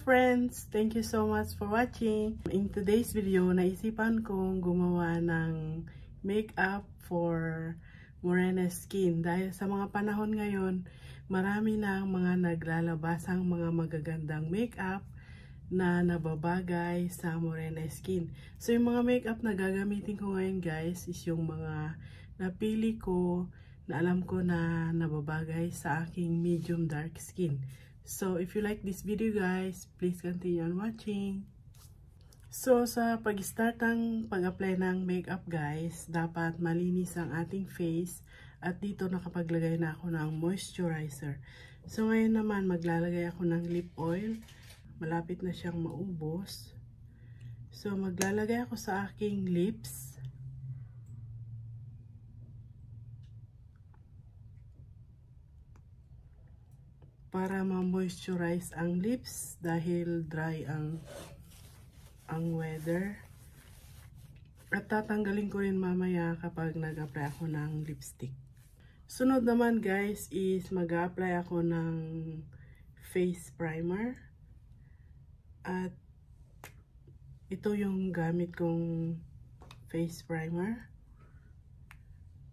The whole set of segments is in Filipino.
friends! Thank you so much for watching. In today's video, naisipan kong gumawa ng makeup for morena skin. Dahil sa mga panahon ngayon, marami na mga naglalabasang mga magagandang makeup na nababagay sa morena skin. So yung mga makeup na gagamitin ko ngayon guys is yung mga napili ko na alam ko na nababagay sa aking medium dark skin. So, if you like this video guys, please continue on watching. So, sa pag-start ng pag-apply ng makeup guys, dapat malinis ang ating face at dito nakapaglagay na ako ng moisturizer. So, ngayon naman maglalagay ako ng lip oil. Malapit na siyang maubos. So, maglalagay ako sa aking lips. Para ma-moisturize ang lips dahil dry ang weather. At tatanggalin ko rin mamaya kapag nag-apply ako ng lipstick. Sunod naman guys is mag-apply ako ng face primer. At ito yung gamit kong face primer.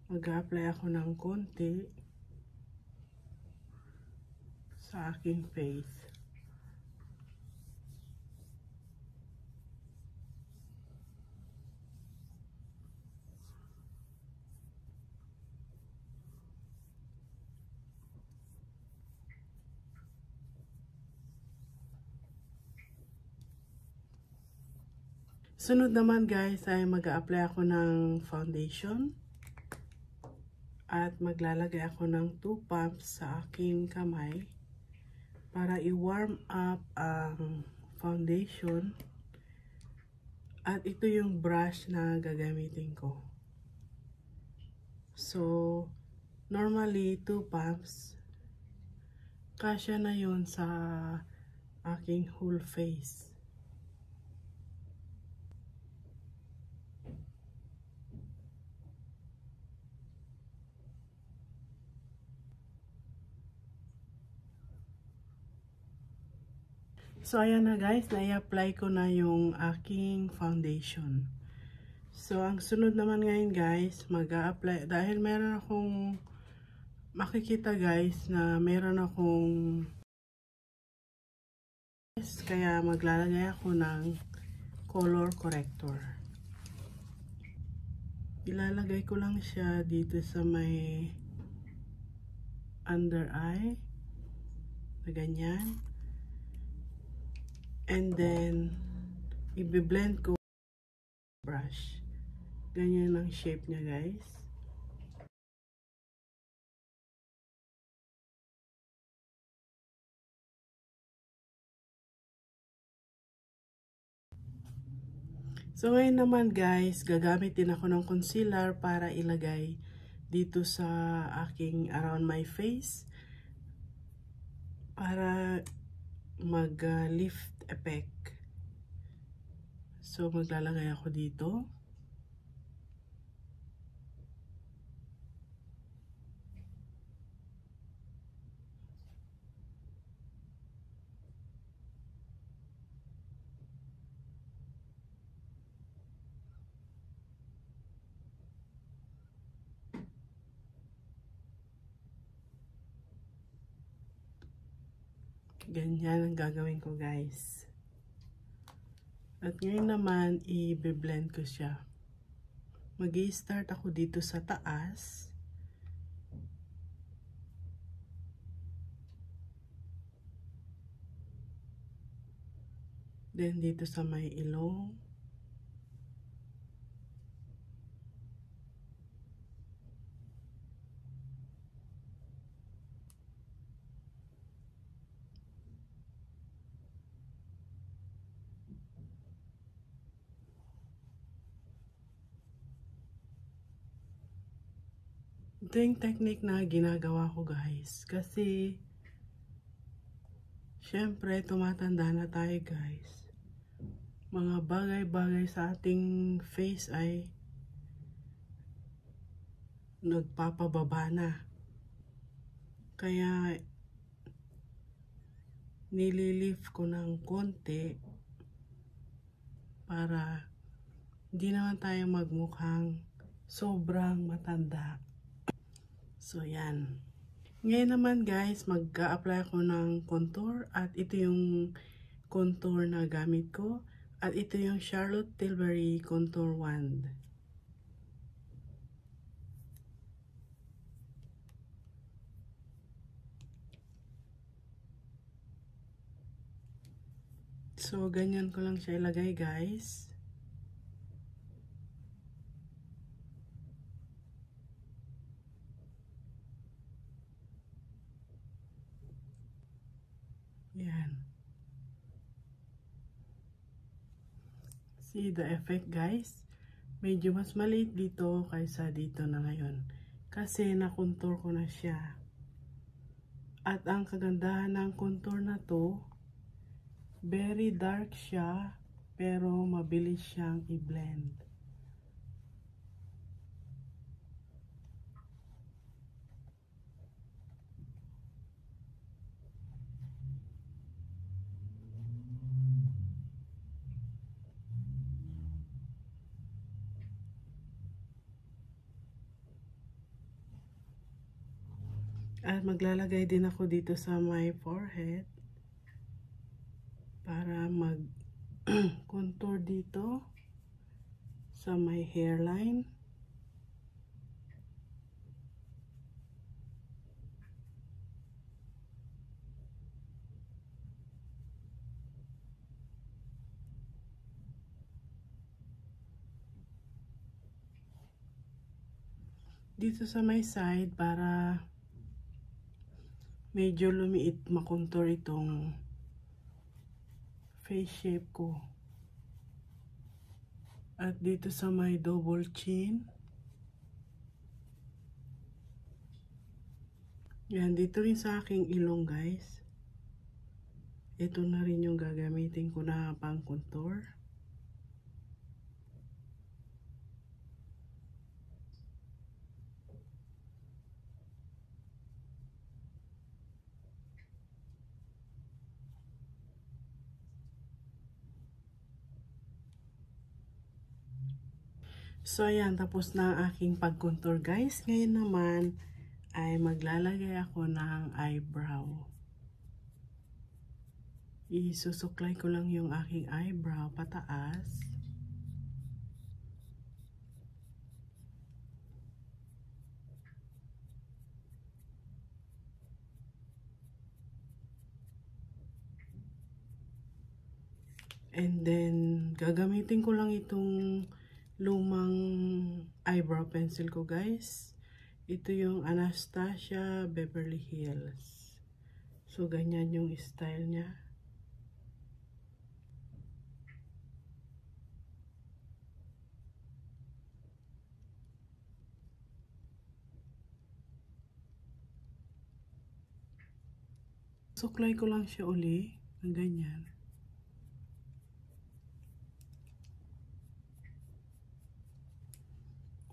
Mag-apply ako ng konti sa aking face. Sunod naman guys ay mag-a-apply ako ng foundation. At maglalagay ako ng 2 pumps sa aking kamay para i-warm up ang foundation. At ito yung brush na gagamitin ko. So, normally 2 pumps, kasya na yun sa aking whole face. So, ayan na guys, na-i-apply ko na yung aking foundation. So, ang sunod naman ngayon guys, mag-a-apply, dahil meron akong, makikita guys, na meron akong, kaya maglalagay ako ng color corrector. Ilalagay ko lang siya dito sa may under eye, na ganyan. And then, i-blend ko brush. Ganyan ang shape niya guys. So ngayon naman guys, gagamit din ako ng concealer para ilagay dito sa aking around my face. Para mag-lift effect. So, maglalagay ako dito. Ganyan ang gagawin ko guys. At ngayon naman, i-blend ko siya. Mag-i-start ako dito sa taas. Then dito sa may ilong. Ito yung technique na ginagawa ko guys. Kasi, syempre, tumatanda na tayo guys. Mga bagay-bagay sa ating face ay nagpapababa na. Kaya, nililift ko ng konti para hindi naman tayo magmukhang sobrang matanda. So yan. Ngayon naman guys, mag-a-apply ako ng contour at ito yung contour na gamit ko at ito yung Charlotte Tilbury Contour Wand. So ganyan ko lang siya ilagay guys. Yan. See the effect guys? Medyo mas maliit dito kaysa dito na ngayon. Kasi na-contour ko na siya. At ang kagandahan ng contour na to, very dark siya, pero mabilis siyang i-blend. At maglalagay din ako dito sa my forehead para mag contour dito sa my hairline. Dito sa my side para medyo lumiit makontour itong face shape ko. At dito sa may double chin. Yan, dito rin sa aking ilong guys. Ito na rin yung gagamitin ko na pang contour. So ayan, tapos na ang aking pag-contour guys. Ngayon naman ay maglalagay ako ng eyebrow. Isusuklay ko lang yung aking eyebrow pataas. And then gagamitin ko lang itong lumang eyebrow pencil ko guys. Ito yung Anastasia Beverly Hills. So ganyan yung style niya. Suklay ko lang siya uli ng ganyan.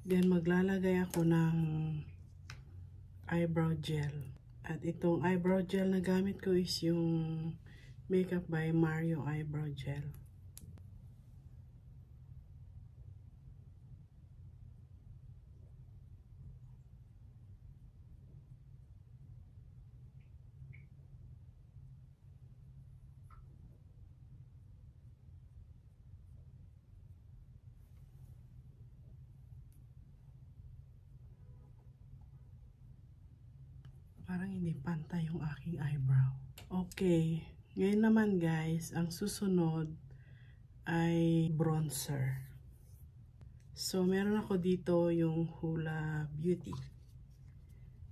Then maglalagay ako ng eyebrow gel. At itong eyebrow gel na gamit ko is yung Makeup by Mario Eyebrow Gel. Parang hindi pantay yung aking eyebrow. Okay. Ngayon naman guys, ang susunod ay bronzer. So, meron ako dito yung Hula Beauty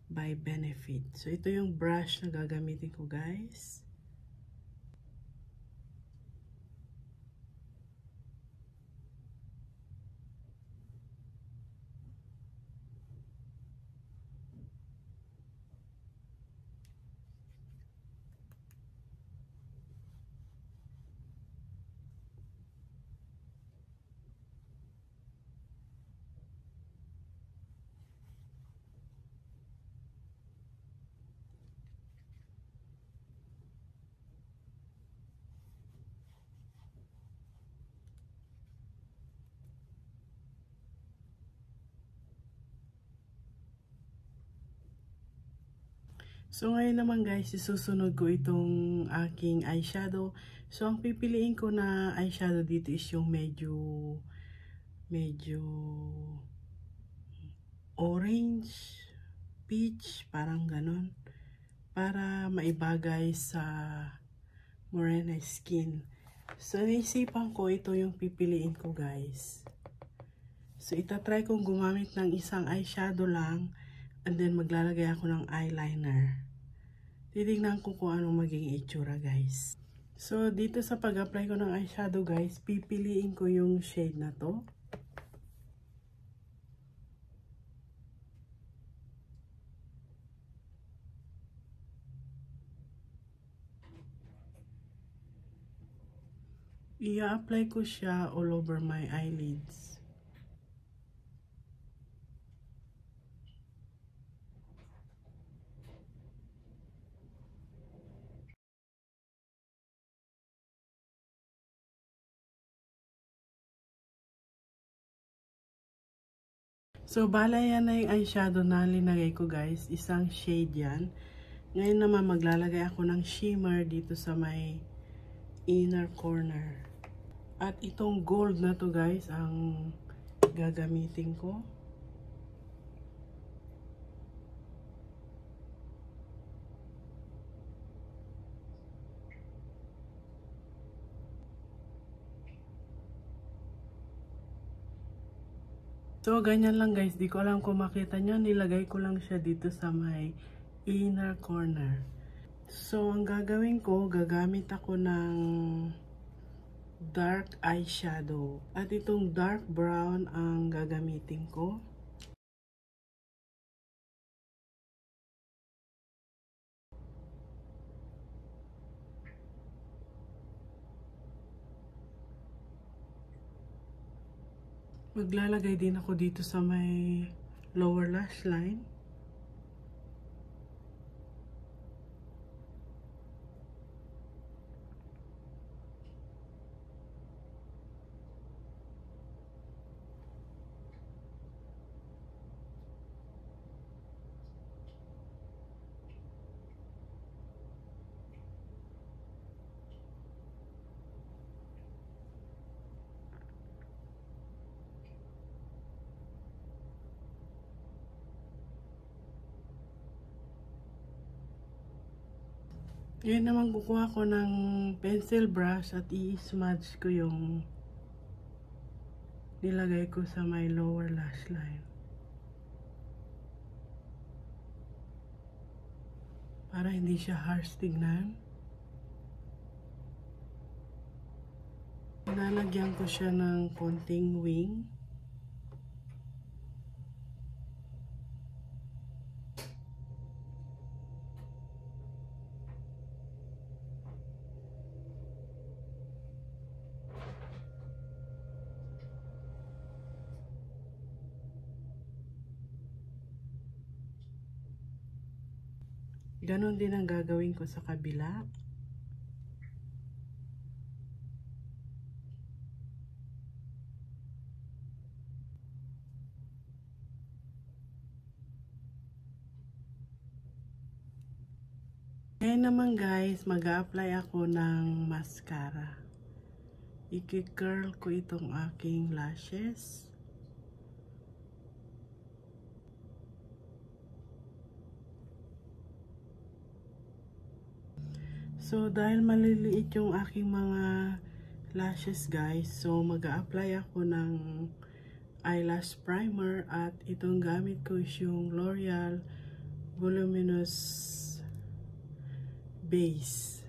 by Benefit. So, ito yung brush na gagamitin ko guys. So ngayon naman guys, isusunod ko itong aking eyeshadow. So ang pipiliin ko na eyeshadow dito is yung medyo orange, peach, parang ganon. Para maibagay sa morena skin. So naisipan ko ito yung pipiliin ko guys. So itatry kong gumamit ng isang eyeshadow lang. And then maglalagay ako ng eyeliner. Titignan ko kung anong maging itsura guys. So dito sa pag-apply ko ng eyeshadow guys, pipiliin ko yung shade na to. I-apply ko siya all over my eyelids. So, bala yan na yung eyeshadow na linagay ko guys. Isang shade yan. Ngayon naman maglalagay ako ng shimmer dito sa may inner corner. At itong gold na to guys ang gagamitin ko. So, ganyan lang guys. Di ko alam kung makita nyo. Nilagay ko lang siya dito sa may inner corner. So, ang gagawin ko, gagamit ako ng dark eyeshadow. At itong dark brown ang gagamitin ko. Maglalagay din ako dito sa may lower lash line. Ngayon naman kukuha ko ng pencil brush at i-smudge ko yung nilagay ko sa my lower lash line. Para hindi siya harsh tignan. Lalagyan ko siya ng konting wing. Ganon din ang gagawin ko sa kabila. Ngayon naman guys, mag-a-apply ako ng mascara. I-curl ko itong aking lashes. So, dahil maliliit yung aking mga lashes guys, so mag-a-apply ako ng eyelash primer at itong gamit ko is yung L'Oreal Voluminous Base.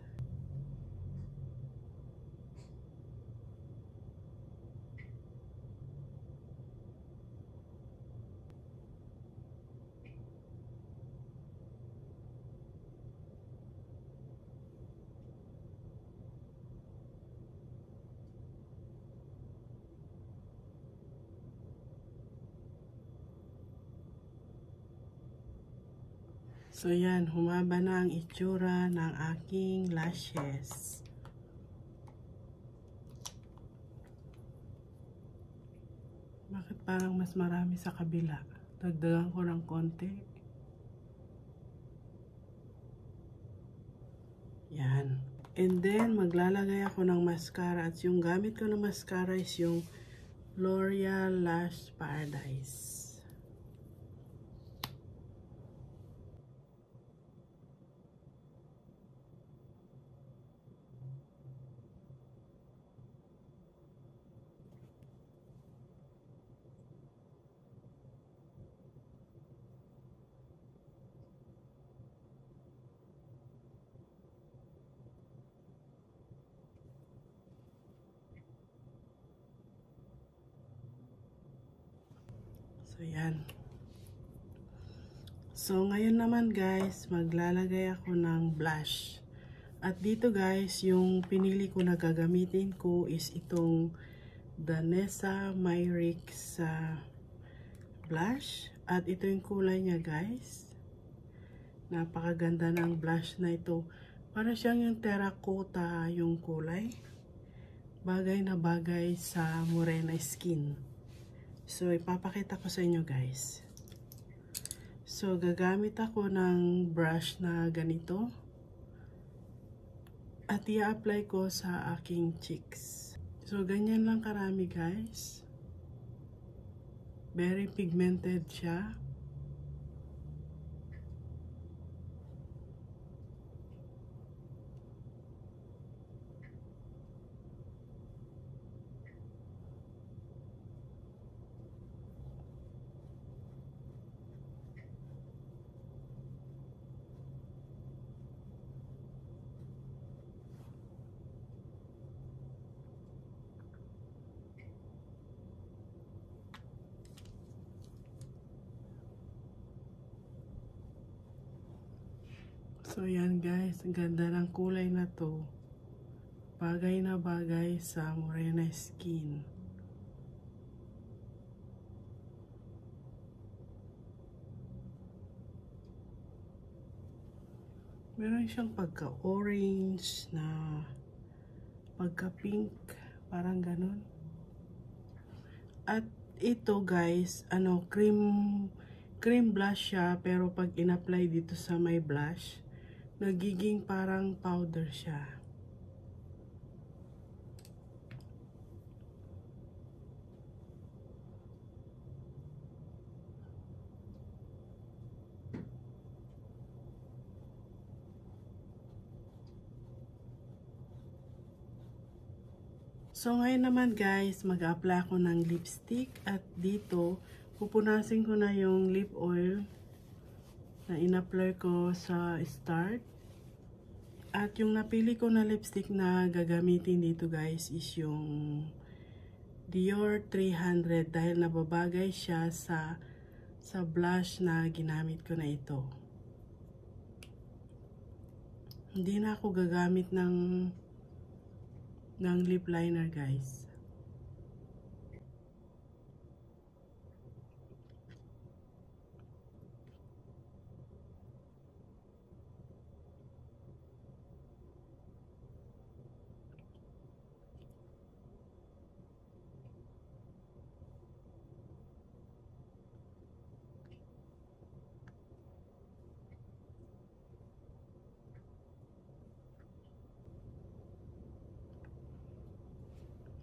So yan, humaba na ang itsura ng aking lashes. Bakit parang mas marami sa kabila? Dagdagan ko ng konti. Yan. And then, maglalagay ako ng mascara. At yung gamit ko na mascara is yung L'Oreal Lash Paradise. So, yan. So, ngayon naman guys, maglalagay ako ng blush. At dito guys, yung pinili ko na gagamitin ko is itong Danessa Myricks blush. At ito yung kulay niya guys. Napakaganda ng blush na ito. Para siyang yung terracotta yung kulay. Bagay na bagay sa morena skin. So, ipapakita ko sa inyo guys. So, gagamit ako ng brush na ganito. At i-apply ko sa aking cheeks. So, ganyan lang karami guys. Very pigmented siya. So, yan guys. Ang ganda ng kulay na to. Bagay na bagay sa morena skin. Meron siyang pagka-orange na pagka-pink. Parang ganun. At ito guys, cream blush siya. Pero pag in-apply dito sa may blush, nagiging parang powder siya. So ngayon naman guys, mag-apply ako ng lipstick. At dito, pupunasin ko na yung lip oil na in-apply ko sa start. At yung napili ko na lipstick na gagamitin dito guys is yung Dior 300 dahil nababagay siya sa blush na ginamit ko na ito. Hindi na ako gagamit ng lip liner guys.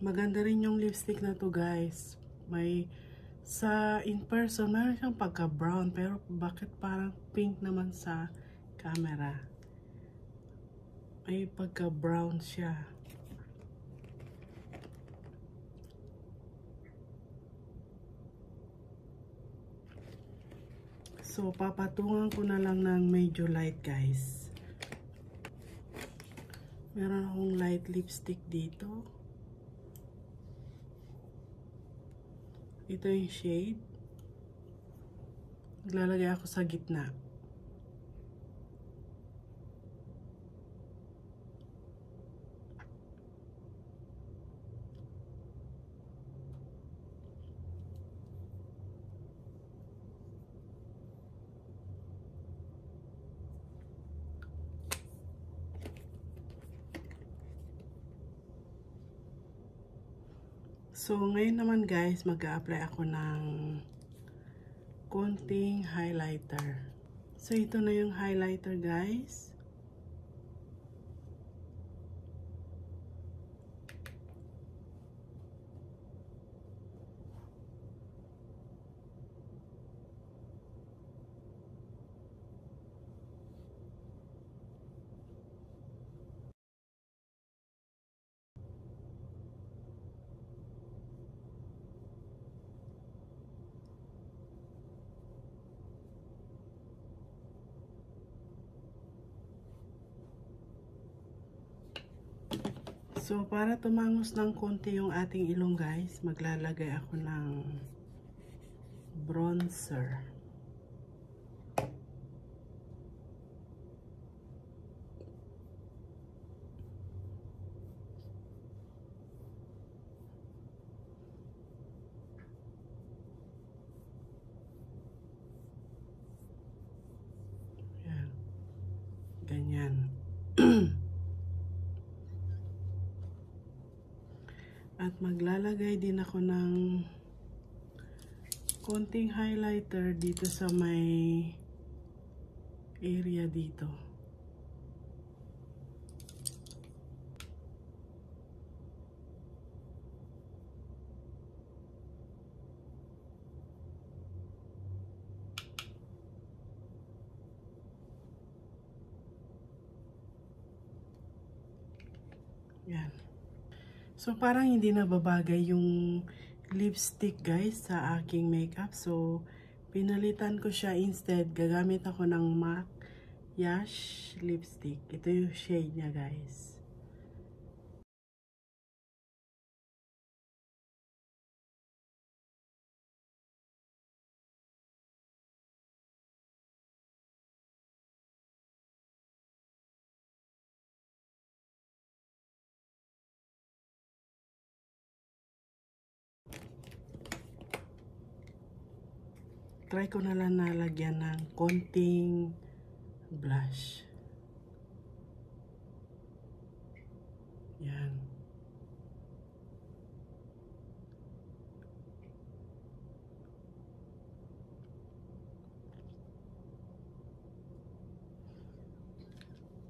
Maganda rin yung lipstick na to guys. Sa in person, meron siyang pagka brown. Pero bakit parang pink naman sa camera? May pagka brown siya. So, papatungan ko na lang ng medyo light guys. Meron akong light lipstick dito. Ito yung shade. Naglalagay ako sa gitna. So, ngayon naman guys, mag-a-apply ako ng konting highlighter. So, ito na yung highlighter guys. So, para tumangos ng konti yung ating ilong guys, maglalagay ako ng bronzer. Yan. Ganyan. At maglalagay din ako ng konting highlighter dito sa may area dito. Yan. So, parang hindi na babagay yung lipstick guys sa aking makeup. So, pinalitan ko siya instead. Gagamit ako ng MAC Yash lipstick. Ito yung shade niya guys. Try ko na lang nalagyan ng konting blush. Yan.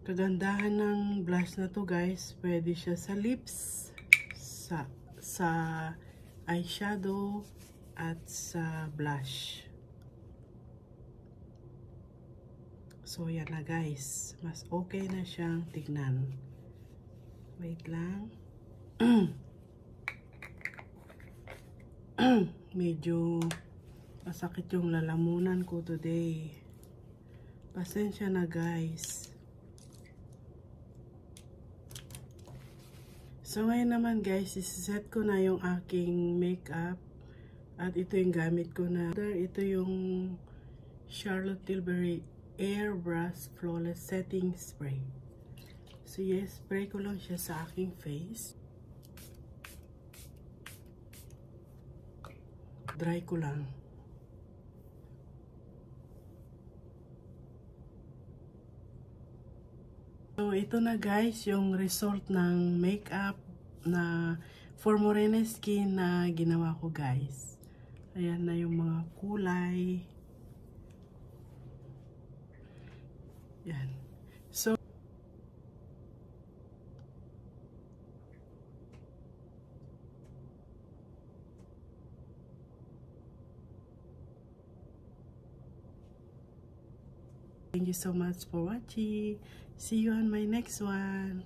Kagandahan ng blush na to guys, pwede siya sa lips, sa eyeshadow, at sa blush. So, yan na guys. Mas okay na siyang tignan. Wait lang. Medyo masakit yung lalamunan ko today. Pasensya na guys. So, ngayon naman guys, isiset ko na yung aking makeup. At ito yung gamit ko na. Ito yung Charlotte Tilbury Airbrush Flawless Setting Spray. So yes, spray ko lang siya sa aking face. Dry ko lang. So ito na guys, yung result ng makeup na for morena skin na ginawa ko guys. Ayan na yung mga kulay. Yan. So, thank you so much for watching. See you on my next one.